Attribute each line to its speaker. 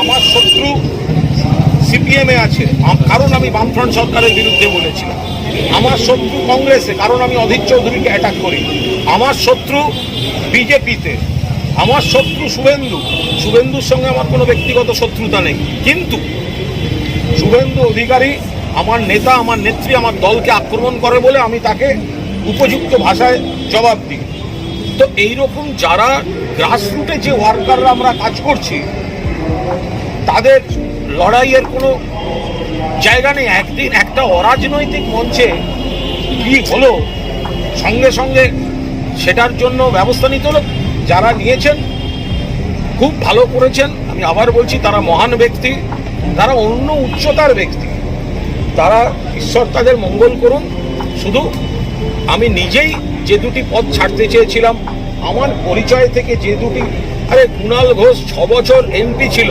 Speaker 1: আমার শত্রু সিপিএমে আছে, কারণ আমি বামফ্রন্ট সরকারের বিরুদ্ধে বলেছিলাম। আমার শত্রু কংগ্রেসে, কারণ আমি অধীর চৌধুরীকে অ্যাটাক করি। আমার শত্রু বিজেপিতে। আমার শত্রু শুভেন্দুর সঙ্গে আমার কোনো ব্যক্তিগত শত্রুতা নেই, কিন্তু শুভেন্দু অধিকারী আমার নেতা, আমার নেত্রী, আমার দলকে আক্রমণ করে বলে আমি তাকে উপযুক্ত ভাষায় জবাব দিই। তো এইরকম যারা গ্রাসরুটে যে ওয়ার্কাররা আমরা কাজ করছি, তাদের লড়াইয়ের কোনো জায়গা নেই। একদিন একটা অরাজনৈতিক মঞ্চে কি হলো, সঙ্গে সঙ্গে সেটার জন্য ব্যবস্থা নিতে হলো। যারা নিয়েছেন খুব ভালো করেছেন, আমি আবার বলছি তারা মহান ব্যক্তি, তারা অন্য উচ্চতার ব্যক্তি, তারা ঈশ্বর তাদের মঙ্গল করুন। শুধু আমি নিজেই যে দুটি পদ ছাড়তে চেয়েছিলাম, আমার পরিচয় থেকে যে দুটি, কুণাল ঘোষ 6 বছর এমপি ছিল,